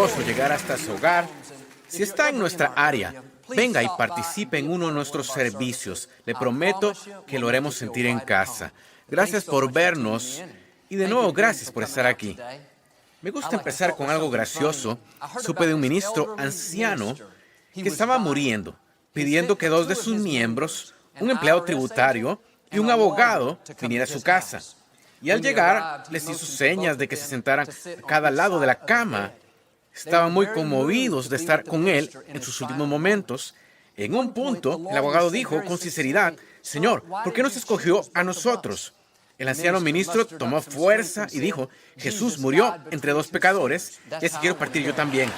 gozo llegar hasta su hogar. Si está en nuestra área, venga y participe en uno de nuestros servicios. Le prometo que lo haremos sentir en casa. Gracias por vernos y de nuevo gracias por estar aquí. Me gusta empezar con algo gracioso. Supe de un ministro anciano que estaba muriendo, pidiendo que 2 de sus miembros, un empleado tributario y un abogado, vinieran a su casa. Y al llegar, les hizo señas de que se sentaran a cada lado de la cama. Estaban muy conmovidos de estar con él en sus últimos momentos. En un punto, el abogado dijo con sinceridad: «Señor, ¿por qué nos escogió a nosotros?» El anciano ministro tomó fuerza y dijo: «Jesús murió entre 2 pecadores, y así quiero partir yo también».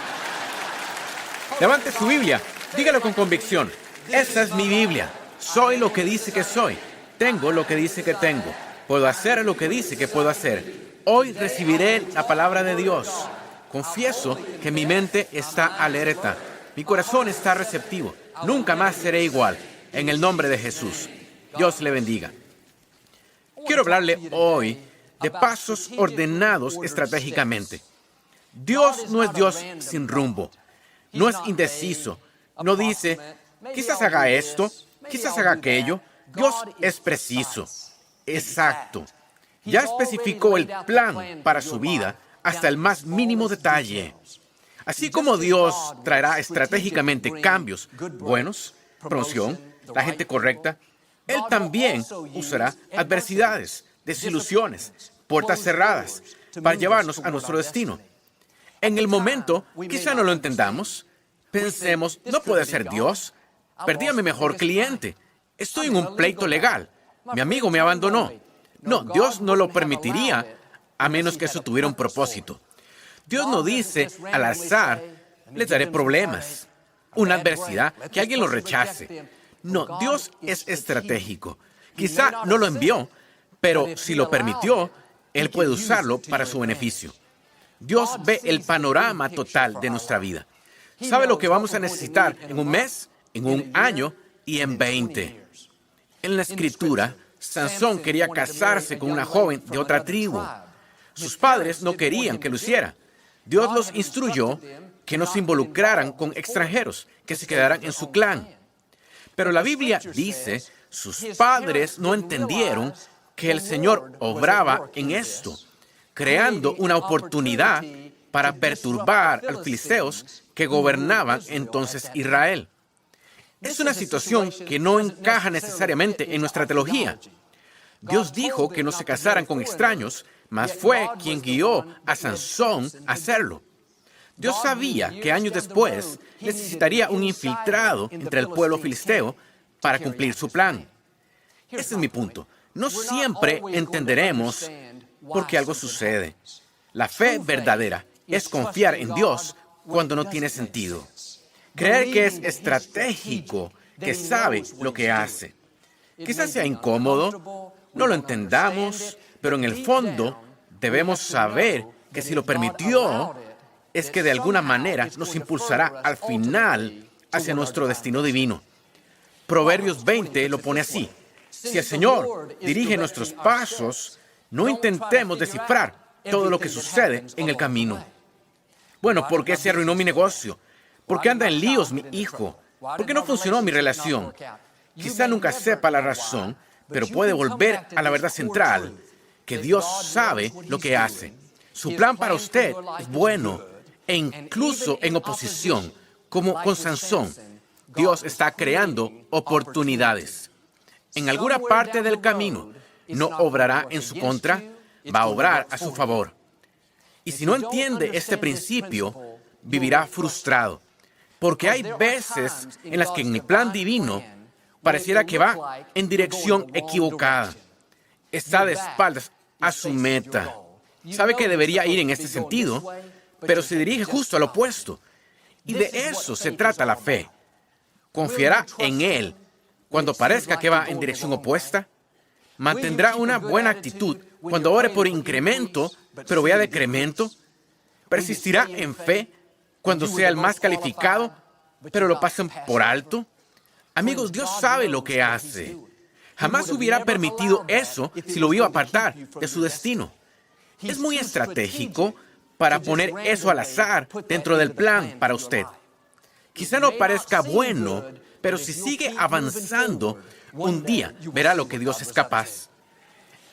Levante su Biblia, dígalo con convicción: «Esta es mi Biblia. Soy lo que dice que soy. Tengo lo que dice que tengo. Puedo hacer lo que dice que puedo hacer. Hoy recibiré la palabra de Dios. Confieso que mi mente está alerta. Mi corazón está receptivo. Nunca más seré igual. En el nombre de Jesús». Dios le bendiga. Quiero hablarle hoy de pasos ordenados estratégicamente. Dios no es Dios sin rumbo. No es indeciso. No dice: «Quizás haga esto, quizás haga aquello». Dios es preciso, exacto. Ya especificó el plan para su vida hasta el más mínimo detalle. Así como Dios traerá estratégicamente cambios buenos, promoción, la gente correcta, Él también usará adversidades, desilusiones, puertas cerradas para llevarnos a nuestro destino. En el momento, quizá no lo entendamos. Pensemos: «No puede ser Dios. Perdí a mi mejor cliente. Estoy en un pleito legal. Mi amigo me abandonó». No, Dios no lo permitiría a menos que eso tuviera un propósito. Dios no dice al azar: «Les daré problemas, una adversidad, que alguien lo rechace». No, Dios es estratégico. Quizá no lo envió, pero si lo permitió, Él puede usarlo para su beneficio. Dios ve el panorama total de nuestra vida. Sabe lo que vamos a necesitar en un mes, en un año y en 20. En la Escritura, Sansón quería casarse con una joven de otra tribu. Sus padres no querían que lo hiciera. Dios los instruyó que no se involucraran con extranjeros, que se quedaran en su clan. Pero la Biblia dice: sus padres no entendieron que el Señor obraba en esto, creando una oportunidad para perturbar a los filisteos que gobernaban entonces Israel. Es una situación que no encaja necesariamente en nuestra teología. Dios dijo que no se casaran con extraños, mas fue quien guió a Sansón a hacerlo. Dios sabía que años después necesitaría un infiltrado entre el pueblo filisteo para cumplir su plan. Ese es mi punto. No siempre entenderemos por qué algo sucede. La fe verdadera es confiar en Dios cuando no tiene sentido. Creer que es estratégico, que sabe lo que hace. Quizás sea incómodo, no lo entendamos, pero en el fondo debemos saber que si lo permitió, es que de alguna manera nos impulsará al final hacia nuestro destino divino. Proverbios 20 lo pone así: si el Señor dirige nuestros pasos, no intentemos descifrar todo lo que sucede en el camino. Bueno, ¿por qué se arruinó mi negocio? ¿Por qué anda en líos mi hijo? ¿Por qué no funcionó mi relación? Quizá nunca sepa la razón, pero puede volver a la verdad central, que Dios sabe lo que hace. Su plan para usted es bueno, e incluso en oposición, como con Sansón, Dios está creando oportunidades. En alguna parte del camino no obrará en su contra, va a obrar a su favor. Y si no entiende este principio, vivirá frustrado, porque hay veces en las que en el plan divino pareciera que va en dirección equivocada. Está de espaldas a su meta. Sabe que debería ir en este sentido, pero se dirige justo al opuesto. Y de eso se trata la fe. Confiará en Él cuando parezca que va en dirección opuesta. Mantendrá una buena actitud cuando ore por incremento, pero vea decremento. Persistirá en fe cuando sea el más calificado, pero lo pasen por alto. Amigos, Dios sabe lo que hace. Jamás hubiera permitido eso si lo iba a apartar de su destino. Es muy estratégico, para poner eso al azar dentro del plan para usted. Quizá no parezca bueno, pero si sigue avanzando, un día verá lo que Dios es capaz.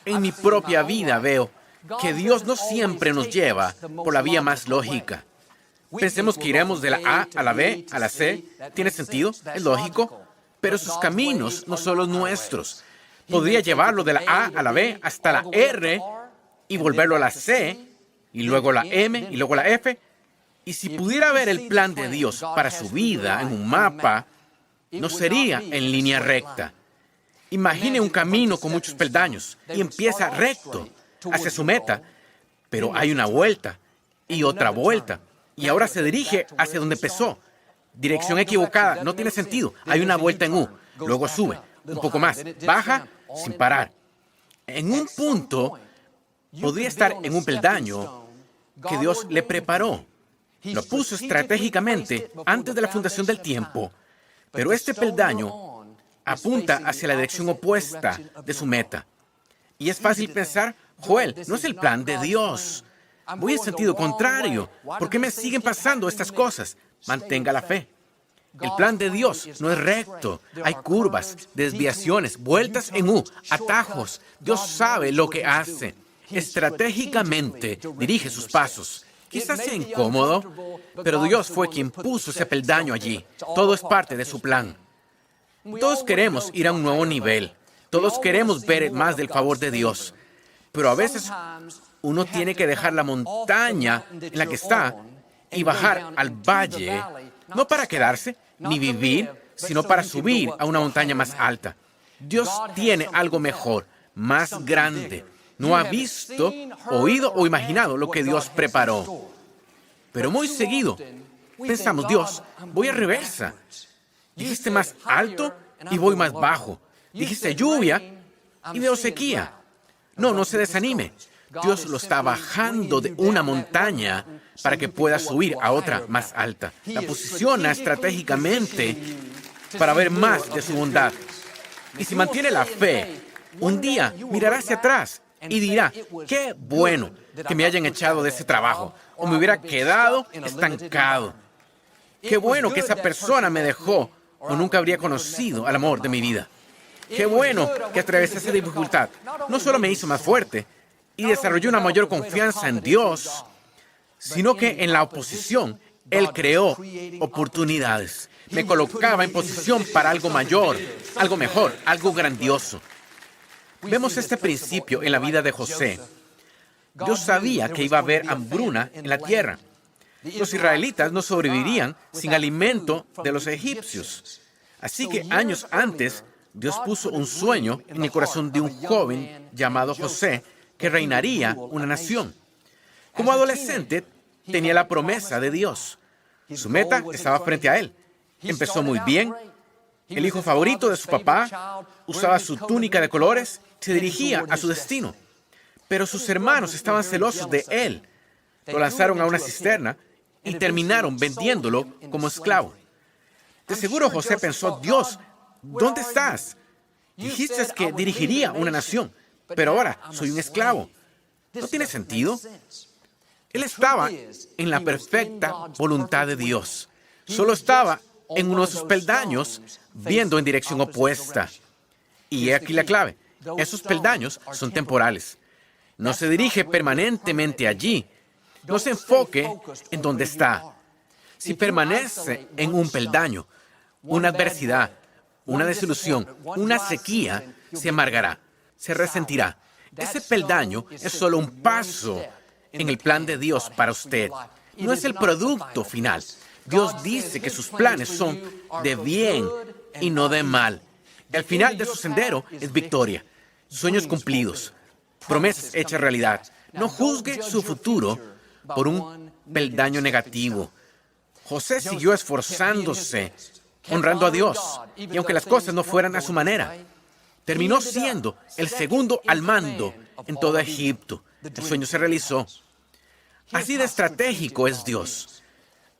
En mi propia vida veo que Dios no siempre nos lleva por la vía más lógica. Pensemos que iremos de la A a la B a la C. ¿Tiene sentido? ¿Es lógico? Pero sus caminos no son los nuestros. Podría llevarlo de la A a la B hasta la R y volverlo a la C, y luego la M y luego la F. Y si pudiera ver el plan de Dios para su vida en un mapa, no sería en línea recta. Imagine un camino con muchos peldaños y empieza recto hacia su meta, pero hay una vuelta y otra vuelta, y ahora se dirige hacia donde empezó. Dirección equivocada, no tiene sentido. Hay una vuelta en U, luego sube, un poco más, baja sin parar. En un punto, podría estar en un peldaño que Dios le preparó. Lo puso estratégicamente antes de la fundación del tiempo, pero este peldaño apunta hacia la dirección opuesta de su meta. Y es fácil pensar, Joel, no es el plan de Dios. Voy en sentido contrario. ¿Por qué me siguen pasando estas cosas? Mantenga la fe. El plan de Dios no es recto. Hay curvas, desviaciones, vueltas en U, atajos. Dios sabe lo que hace. Estratégicamente dirige sus pasos. Quizás sea incómodo, pero Dios fue quien puso ese peldaño allí. Todo es parte de su plan. Todos queremos ir a un nuevo nivel. Todos queremos ver más del favor de Dios. Pero a veces uno tiene que dejar la montaña en la que está y bajar al valle, no para quedarse ni vivir, sino para subir a una montaña más alta. Dios tiene algo mejor, más grande. No ha visto, oído o imaginado lo que Dios preparó. Pero muy seguido pensamos, Dios, voy a reversa. Dijiste más alto y voy más bajo. Dijiste lluvia y veo sequía. No se desanime. Dios lo está bajando de una montaña para que pueda subir a otra más alta. La posiciona estratégicamente para ver más de su bondad. Y si mantiene la fe, un día mirará hacia atrás y dirá, qué bueno que me hayan echado de ese trabajo o me hubiera quedado estancado. Qué bueno que esa persona me dejó o nunca habría conocido al amor de mi vida. Qué bueno que atravesé esa dificultad. No solo me hizo más fuerte y desarrolló una mayor confianza en Dios, sino que en la oposición, Él creó oportunidades. Me colocaba en posición para algo mayor, algo mejor, algo grandioso. Vemos este principio en la vida de José. Dios sabía que iba a haber hambruna en la tierra. Los israelitas no sobrevivirían sin alimento de los egipcios. Así que años antes, Dios puso un sueño en el corazón de un joven llamado José que reinaría una nación. Como adolescente, tenía la promesa de Dios. Su meta estaba frente a él. Empezó muy bien. El hijo favorito de su papá usaba su túnica de colores, se dirigía a su destino. Pero sus hermanos estaban celosos de él. Lo lanzaron a una cisterna y terminaron vendiéndolo como esclavo. De seguro José pensó, Dios, ¿dónde estás? Dijiste que dirigiría una nación, pero ahora soy un esclavo. ¿No tiene sentido? Él estaba en la perfecta voluntad de Dios. Solo estaba en uno de sus peldaños, viendo en dirección opuesta. Y he aquí la clave. Esos peldaños son temporales. No se dirige permanentemente allí. No se enfoque en donde está. Si permanece en un peldaño, una adversidad, una desilusión, una sequía, se amargará, se resentirá. Ese peldaño es solo un paso en el plan de Dios para usted. No es el producto final. Dios dice que sus planes son de bien y no de mal. El final de su sendero es victoria, sueños cumplidos, promesas hechas realidad. No juzgue su futuro por un peldaño negativo. José siguió esforzándose, honrando a Dios, y aunque las cosas no fueran a su manera, terminó siendo el segundo al mando en todo Egipto. El sueño se realizó. Así de estratégico es Dios.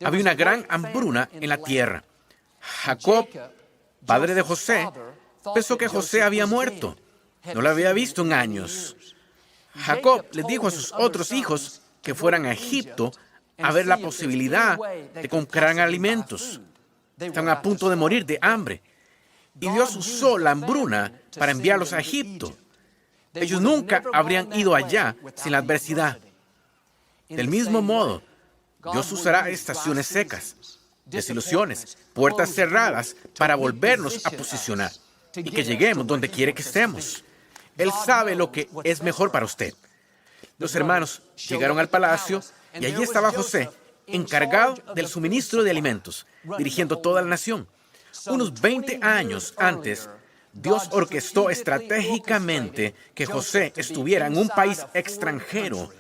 Había una gran hambruna en la tierra. Jacob, padre de José, pensó que José había muerto. No lo había visto en años. Jacob le dijo a sus otros hijos que fueran a Egipto a ver la posibilidad de comprar alimentos. Estaban a punto de morir de hambre. Y Dios usó la hambruna para enviarlos a Egipto. Ellos nunca habrían ido allá sin la adversidad. Del mismo modo, Dios usará estaciones secas, desilusiones, puertas cerradas para volvernos a posicionar y que lleguemos donde quiere que estemos. Él sabe lo que es mejor para usted. Los hermanos llegaron al palacio y allí estaba José, encargado del suministro de alimentos, dirigiendo toda la nación. Unos 20 años antes, Dios orquestó estratégicamente que José estuviera en un país extranjero,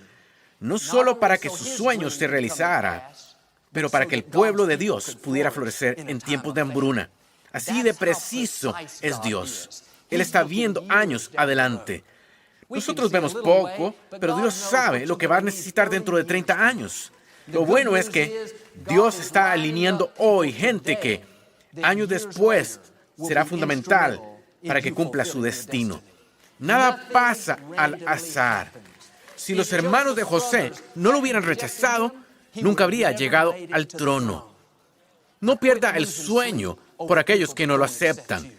no solo para que su sueño se realizara, pero para que el pueblo de Dios pudiera florecer en tiempos de hambruna. Así de preciso es Dios. Él está viendo años adelante. Nosotros vemos poco, pero Dios sabe lo que va a necesitar dentro de 30 años. Lo bueno es que Dios está alineando hoy gente que años después será fundamental para que cumpla su destino. Nada pasa al azar. Si los hermanos de José no lo hubieran rechazado, nunca habría llegado al trono. No pierda el sueño por aquellos que no lo aceptan.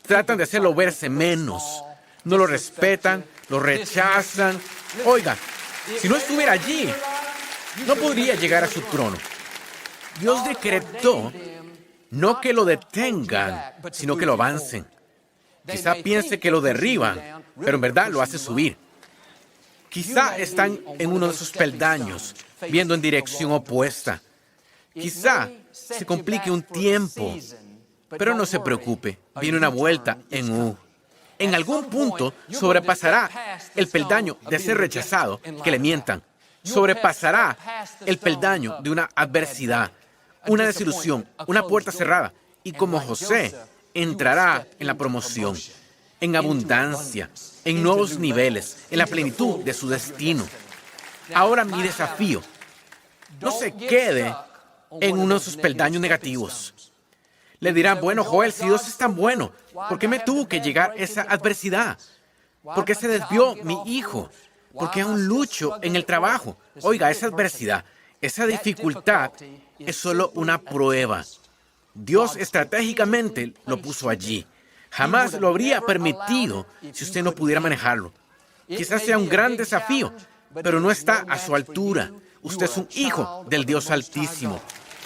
Tratan de hacerlo verse menos. No lo respetan, lo rechazan. Oiga, si no estuviera allí, no podría llegar a su trono. Dios decretó no que lo detengan, sino que lo avancen. Quizá piense que lo derriban, pero en verdad lo hace subir. Quizá están en uno de sus peldaños, viendo en dirección opuesta. Quizá se complique un tiempo, pero no se preocupe, viene una vuelta en U. En algún punto sobrepasará el peldaño de ser rechazado, que le mientan. Sobrepasará el peldaño de una adversidad, una desilusión, una puerta cerrada. Y como José, entrará en la promoción, en abundancia, en nuevos niveles, en la plenitud de su destino. Ahora mi desafío, no se quede en uno de sus peldaños negativos. Le dirán, bueno, Joel, si Dios es tan bueno, ¿por qué me tuvo que llegar esa adversidad? ¿Por qué se desvió mi hijo? ¿Por qué aún lucho en el trabajo? Oiga, esa adversidad, esa dificultad es solo una prueba. Dios estratégicamente lo puso allí. Jamás lo habría permitido si usted no pudiera manejarlo. Quizás sea un gran desafío, pero no está a su altura. Usted es un hijo del Dios Altísimo.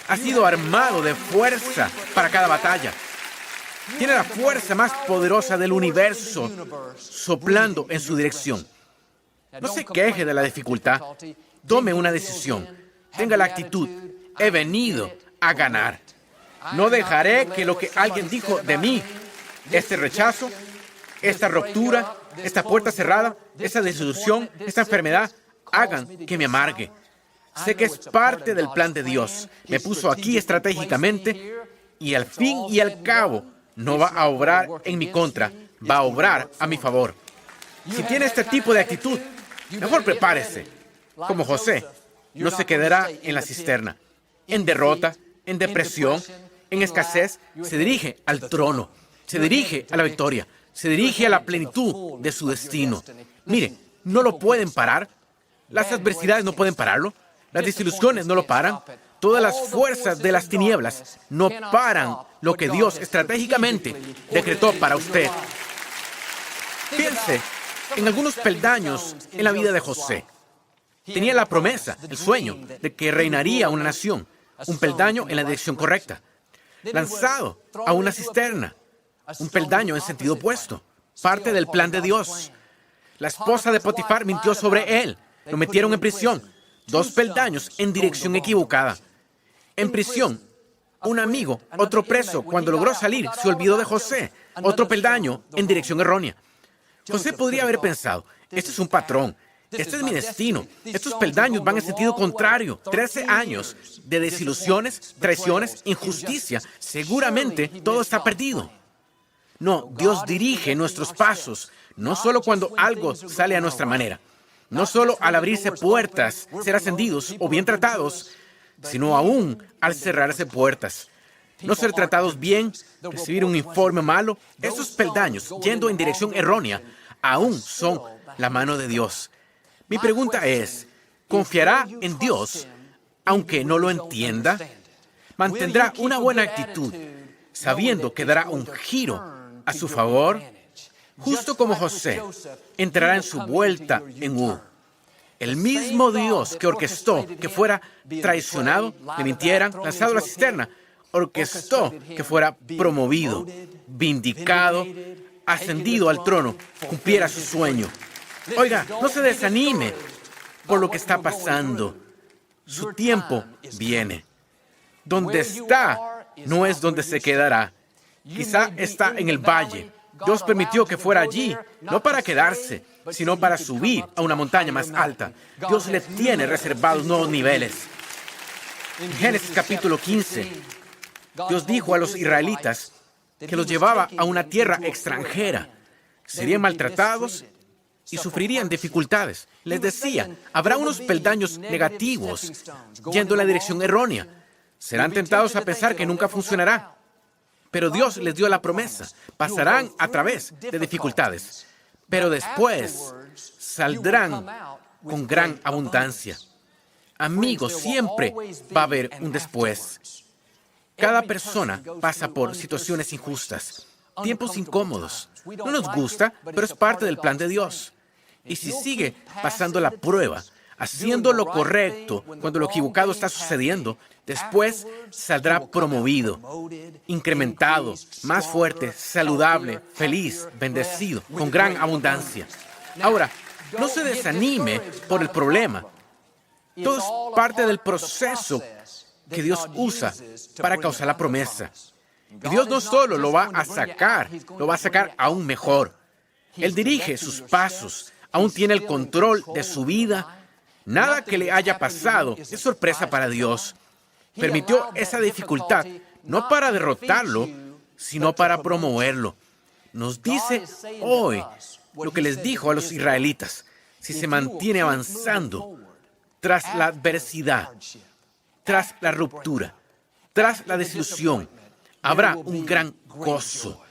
Ha sido armado de fuerza para cada batalla. Tiene la fuerza más poderosa del universo soplando en su dirección. No se queje de la dificultad. Tome una decisión. Tenga la actitud. He venido a ganar. No dejaré que lo que alguien dijo de mí, este rechazo, esta ruptura, esta puerta cerrada, esta desilusión, esta enfermedad, hagan que me amargue. Sé que es parte del plan de Dios. Me puso aquí estratégicamente y al fin y al cabo no va a obrar en mi contra, va a obrar a mi favor. Si tiene este tipo de actitud, mejor prepárese. Como José, no se quedará en la cisterna, en derrota, en depresión, en escasez. Se dirige al trono, se dirige a la victoria, se dirige a la plenitud de su destino. Mire, no lo pueden parar. Las adversidades no pueden pararlo. Las desilusiones no lo paran. Todas las fuerzas de las tinieblas no paran lo que Dios estratégicamente decretó para usted. Piense en algunos peldaños en la vida de José. Tenía la promesa, el sueño, de que reinaría una nación. Un peldaño en la dirección correcta. Lanzado a una cisterna. Un peldaño en sentido opuesto. Parte del plan de Dios. La esposa de Potifar mintió sobre él. Lo metieron en prisión. 2 peldaños en dirección equivocada. En prisión, un amigo, otro preso, cuando logró salir, se olvidó de José. Otro peldaño en dirección errónea. José podría haber pensado, este es un patrón, este es mi destino. Estos peldaños van en sentido contrario. 13 años de desilusiones, traiciones, injusticia. Seguramente todo está perdido. No, Dios dirige nuestros pasos, no solo cuando algo sale a nuestra manera. No solo al abrirse puertas, ser ascendidos o bien tratados, sino aún al cerrarse puertas. No ser tratados bien, recibir un informe malo, esos peldaños yendo en dirección errónea, aún son la mano de Dios. Mi pregunta es, confiará en Dios, aunque no lo entienda, mantendrá una buena actitud, sabiendo que dará un giro a su favor, justo como José entrará en su vuelta en U. El mismo Dios que orquestó que fuera traicionado, le mintieran, lanzado a la cisterna, orquestó que fuera promovido, vindicado, ascendido al trono, cumpliera su sueño. Oiga, no se desanime por lo que está pasando. Su tiempo viene. Donde está, no es donde se quedará. Quizá está en el valle. Dios permitió que fuera allí, no para quedarse, sino para subir a una montaña más alta. Dios le tiene reservados nuevos niveles. En Génesis capítulo 15, Dios dijo a los israelitas que los llevaba a una tierra extranjera. Serían maltratados y sufrirían dificultades. Les decía, habrá unos peldaños negativos yendo en la dirección errónea. Serán tentados a pensar que nunca funcionará. Pero Dios les dio la promesa. Pasarán a través de dificultades, pero después saldrán con gran abundancia. Amigos, siempre va a haber un después. Cada persona pasa por situaciones injustas, tiempos incómodos. No nos gusta, pero es parte del plan de Dios. Y si sigue pasando la prueba, haciendo lo correcto cuando lo equivocado está sucediendo, después saldrá promovido, incrementado, más fuerte, saludable, feliz, bendecido, con gran abundancia. Ahora, no se desanime por el problema. Todo es parte del proceso que Dios usa para causar la promesa. Y Dios no solo lo va a sacar aún mejor. Él dirige sus pasos, aún tiene el control de su vida. Nada que le haya pasado es sorpresa para Dios. Permitió esa dificultad, no para derrotarlo, sino para promoverlo. Nos dice hoy lo que les dijo a los israelitas. Si se mantiene avanzando tras la adversidad, tras la ruptura, tras la desilusión, habrá un gran gozo,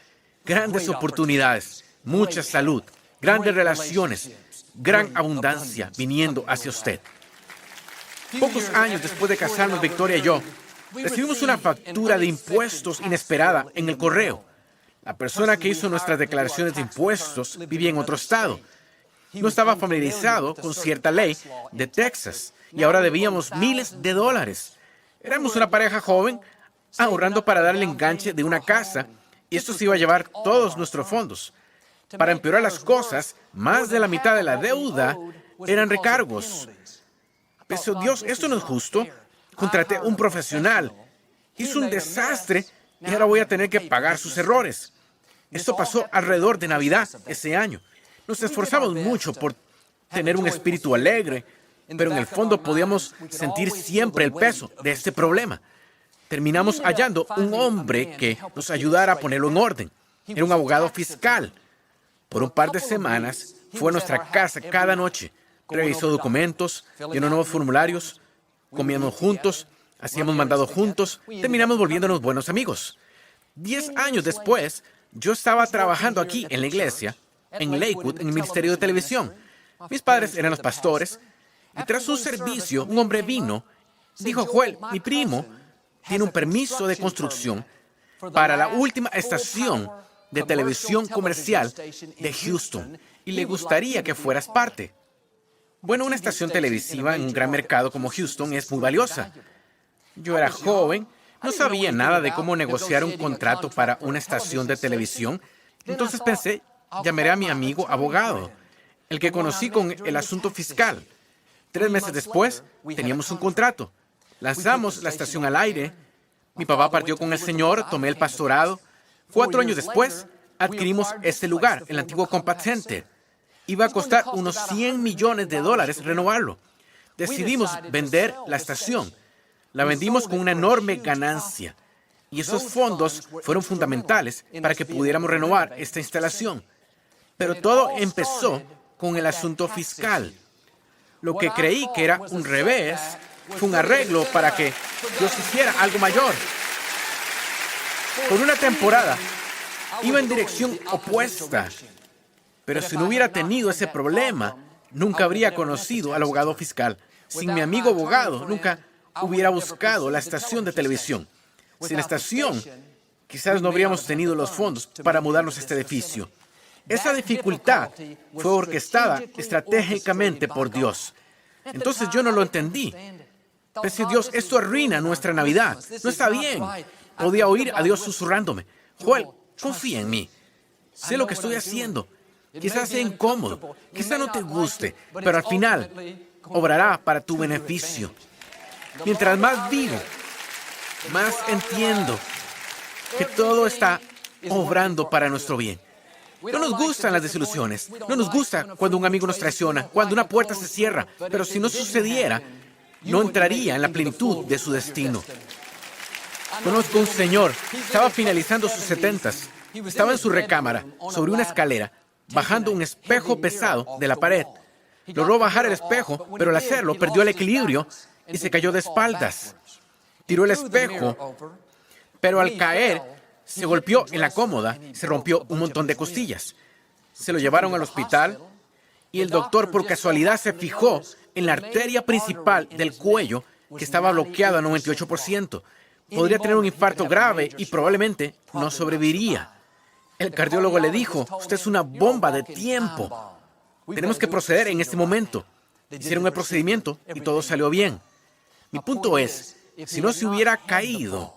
grandes oportunidades, mucha salud, grandes relaciones, gran abundancia viniendo hacia usted. Pocos años después de casarnos, Victoria y yo, recibimos una factura de impuestos inesperada en el correo. La persona que hizo nuestras declaraciones de impuestos vivía en otro estado. No estaba familiarizado con cierta ley de Texas y ahora debíamos miles de dólares. Éramos una pareja joven ahorrando para dar el enganche de una casa y esto se iba a llevar todos nuestros fondos. Para empeorar las cosas, más de la mitad de la deuda eran recargos. Pensó, Dios, esto no es justo. Contraté un profesional. Hizo un desastre y ahora voy a tener que pagar sus errores. Esto pasó alrededor de Navidad ese año. Nos esforzamos mucho por tener un espíritu alegre, pero en el fondo podíamos sentir siempre el peso de este problema. Terminamos hallando un hombre que nos ayudara a ponerlo en orden. Era un abogado fiscal. Por un par de semanas fue a nuestra casa cada noche. Revisó documentos, llenó nuevos formularios, comíamos juntos, hacíamos mandados juntos, terminamos volviéndonos buenos amigos. 10 años después, yo estaba trabajando aquí en la iglesia, en Lakewood, en el ministerio de televisión. Mis padres eran los pastores, y tras un servicio, un hombre vino, dijo, Joel, mi primo tiene un permiso de construcción para la última estación de televisión comercial de Houston, y le gustaría que fueras parte. Bueno, una estación televisiva en un gran mercado como Houston es muy valiosa. Yo era joven, no sabía nada de cómo negociar un contrato para una estación de televisión. Entonces pensé, llamaré a mi amigo abogado, el que conocí con el asunto fiscal. 3 meses después, teníamos un contrato. Lanzamos la estación al aire. Mi papá partió con el Señor, tomé el pastorado. 4 años después, adquirimos este lugar, el antiguo Compaq Center. Iba a costar unos $100 millones renovarlo. Decidimos vender la estación. La vendimos con una enorme ganancia. Y esos fondos fueron fundamentales para que pudiéramos renovar esta instalación. Pero todo empezó con el asunto fiscal. Lo que creí que era un revés fue un arreglo para que Dios hiciera algo mayor. Por una temporada, iba en dirección opuesta. Pero si no hubiera tenido ese problema, nunca habría conocido al abogado fiscal. Sin mi amigo abogado, nunca hubiera buscado la estación de televisión. Sin la estación, quizás no habríamos tenido los fondos para mudarnos a este edificio. Esa dificultad fue orquestada estratégicamente por Dios. Entonces yo no lo entendí. Pensé, Dios, esto arruina nuestra Navidad. No está bien. Podía oír a Dios susurrándome. Joel, confía en mí. Sé lo que estoy haciendo. Quizás sea incómodo, quizás no te guste, pero al final obrará para tu beneficio. Mientras más vivo, más entiendo que todo está obrando para nuestro bien. No nos gustan las desilusiones, no nos gusta cuando un amigo nos traiciona, cuando una puerta se cierra, pero si no sucediera, no entraría en la plenitud de su destino. Conozco un señor, estaba finalizando sus 70s, estaba en su recámara, sobre una escalera, bajando un espejo pesado de la pared. Logró bajar el espejo, pero al hacerlo perdió el equilibrio y se cayó de espaldas. Tiró el espejo, pero al caer se golpeó en la cómoda y se rompió un montón de costillas. Se lo llevaron al hospital y el doctor por casualidad se fijó en la arteria principal del cuello que estaba bloqueada al 98%. Podría tener un infarto grave y probablemente no sobreviviría. El cardiólogo le dijo, usted es una bomba de tiempo. Tenemos que proceder en este momento. Hicieron el procedimiento y todo salió bien. Mi punto es, si no se hubiera caído,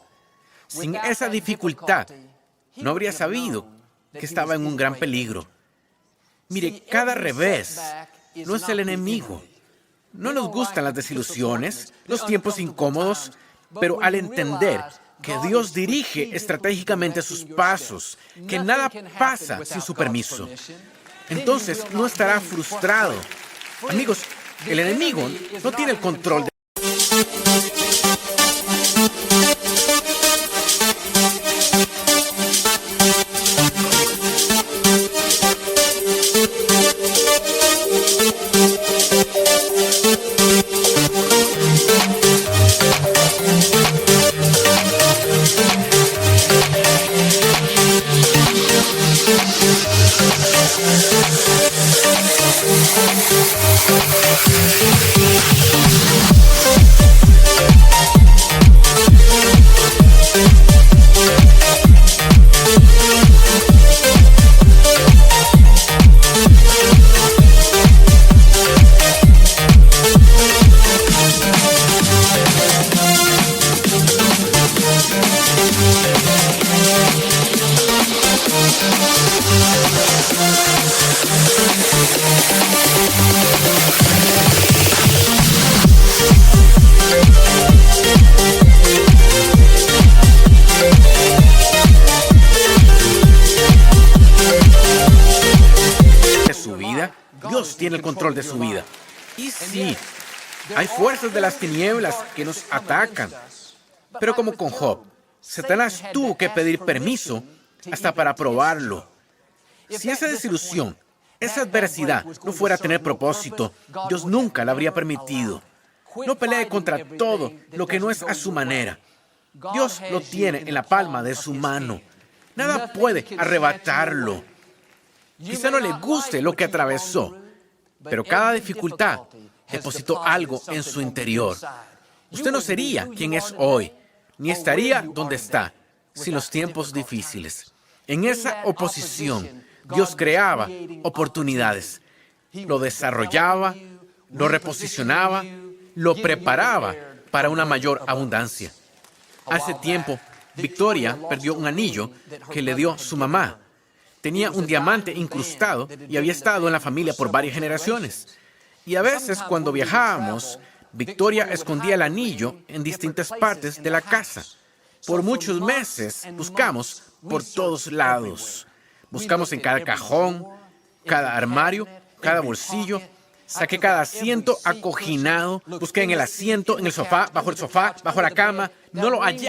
sin esa dificultad, no habría sabido que estaba en un gran peligro. Mire, cada revés no es el enemigo. No nos gustan las desilusiones, los tiempos incómodos, pero al entender que Dios dirige estratégicamente sus pasos, que nada pasa sin su permiso, entonces no estará frustrado. Amigos, el enemigo no tiene el control de... Dios tiene el control de su vida. Y sí, hay fuerzas de las tinieblas que nos atacan. Pero como con Job, Satanás tuvo que pedir permiso hasta para probarlo. Si esa desilusión, esa adversidad no fuera a tener propósito, Dios nunca la habría permitido. No pelee contra todo lo que no es a su manera. Dios lo tiene en la palma de su mano. Nada puede arrebatarlo. Quizá no le guste lo que atravesó, pero cada dificultad depositó algo en su interior. Usted no sería quien es hoy, ni estaría donde está, sin los tiempos difíciles. En esa oposición, Dios creaba oportunidades, lo desarrollaba, lo reposicionaba, lo preparaba para una mayor abundancia. Hace tiempo, Victoria perdió un anillo que le dio su mamá. Tenía un diamante incrustado y había estado en la familia por varias generaciones. Y a veces, cuando viajábamos, Victoria escondía el anillo en distintas partes de la casa. Por muchos meses buscamos por todos lados. Buscamos en cada cajón, cada armario, cada bolsillo. Saqué cada asiento acoginado. Busqué en el asiento, en el sofá, bajo la cama. No lo hallé.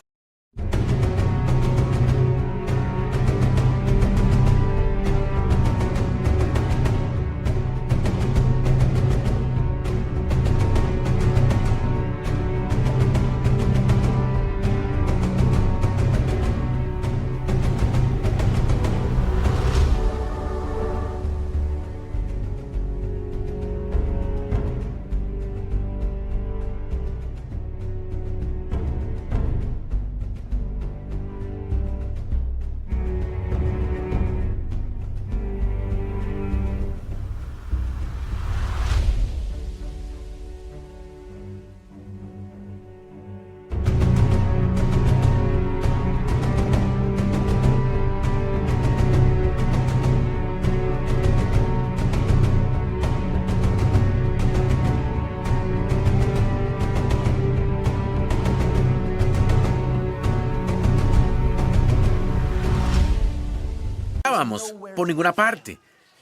veíamos por ninguna parte.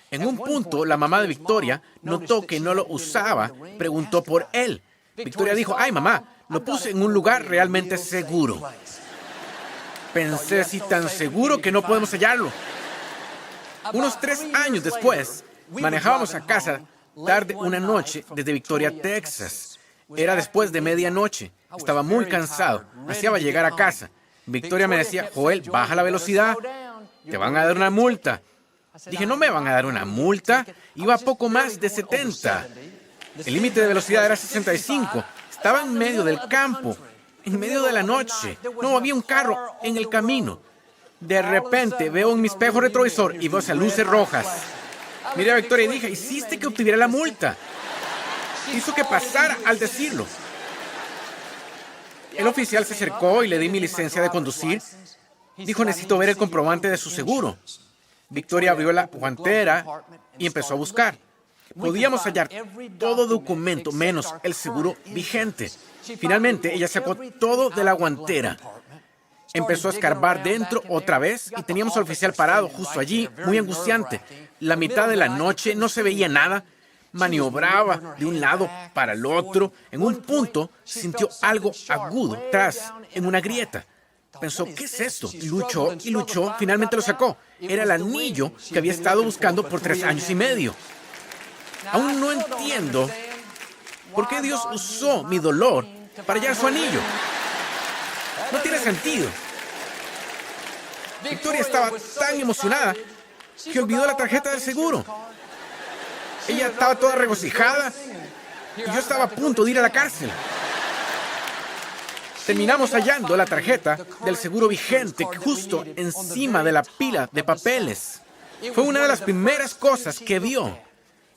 En un punto, la mamá de Victoria notó que no lo usaba, preguntó por él. Victoria dijo, ¡ay, mamá! Lo puse en un lugar realmente seguro. Pensé, si tan seguro que no podemos hallarlo. Unos 3 años después, manejábamos a casa tarde una noche desde Victoria, Texas. Era después de medianoche. Estaba muy cansado. Ansiaba llegar a casa. Victoria me decía, Joel, baja la velocidad. Te van a dar una multa. Dije, no me van a dar una multa. Iba a poco más de 70. El límite de velocidad era 65. Estaba en medio del campo, en medio de la noche. No había un carro en el camino. De repente veo en mi espejo retrovisor y veo esas luces rojas. Miré a Victoria y dije, hiciste que obtuviera la multa. Hizo que pasara al decirlo. El oficial se acercó y le di mi licencia de conducir. Dijo, necesito ver el comprobante de su seguro. Victoria abrió la guantera y empezó a buscar. Podíamos hallar todo documento menos el seguro vigente. Finalmente, ella sacó todo de la guantera. Empezó a escarbar dentro otra vez y teníamos al oficial parado justo allí, muy angustiante. La mitad de la noche no se veía nada. Maniobraba de un lado para el otro. En un punto sintió algo agudo atrás, en una grieta. Pensó, ¿qué es esto? Y luchó, finalmente lo sacó. Era el anillo que había estado buscando por 3 años y medio. Aún no entiendo por qué Dios usó mi dolor para hallar su anillo. No tiene sentido. Victoria estaba tan emocionada que olvidó la tarjeta del seguro. Ella estaba toda regocijada y yo estaba a punto de ir a la cárcel. Terminamos hallando la tarjeta del seguro vigente justo encima de la pila de papeles. Fue una de las primeras cosas que vio.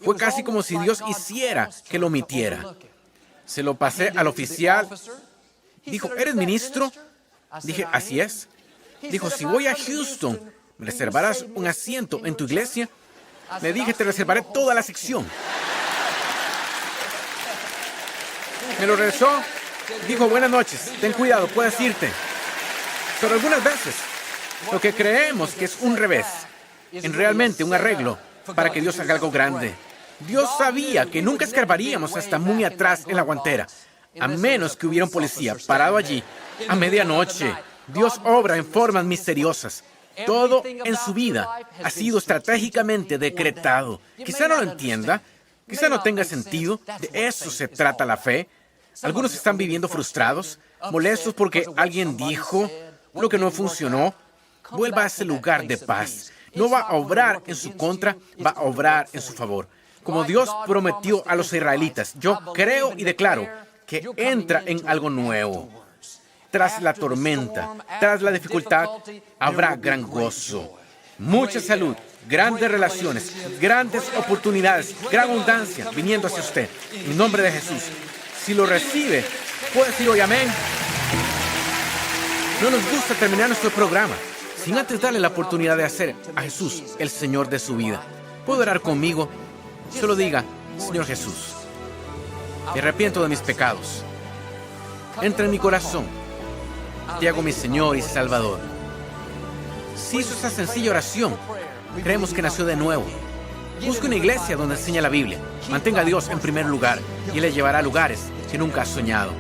Fue casi como si Dios hiciera que lo omitiera. Se lo pasé al oficial. Dijo, ¿eres ministro? Dije, así es. Dijo, si voy a Houston, ¿me reservarás un asiento en tu iglesia? Le dije, te reservaré toda la sección. Me lo regresó. Dijo, buenas noches, ten cuidado, puedes irte. Pero algunas veces, lo que creemos que es un revés, es realmente un arreglo para que Dios haga algo grande. Dios sabía que nunca escarbaríamos hasta muy atrás en la guantera, a menos que hubiera un policía parado allí a medianoche. Dios obra en formas misteriosas. Todo en su vida ha sido estratégicamente decretado. Quizá no lo entienda, quizá no tenga sentido. De eso se trata la fe. Algunos están viviendo frustrados, molestos porque alguien dijo lo que no funcionó. Vuelva a ese lugar de paz. No va a obrar en su contra, va a obrar en su favor. Como Dios prometió a los israelitas, yo creo y declaro que entra en algo nuevo. Tras la tormenta, tras la dificultad, habrá gran gozo, mucha salud, grandes relaciones, grandes oportunidades, gran abundancia viniendo hacia usted. En nombre de Jesús. Si lo recibe, puede decir hoy amén. No nos gusta terminar nuestro programa sin antes darle la oportunidad de hacer a Jesús el Señor de su vida. ¿Puede orar conmigo? Solo diga, Señor Jesús, me arrepiento de mis pecados. Entra en mi corazón. Te hago mi Señor y Salvador. Si hizo esa sencilla oración, creemos que nació de nuevo. Busque una iglesia donde enseña la Biblia. Mantenga a Dios en primer lugar y le llevará a lugares que nunca has soñado.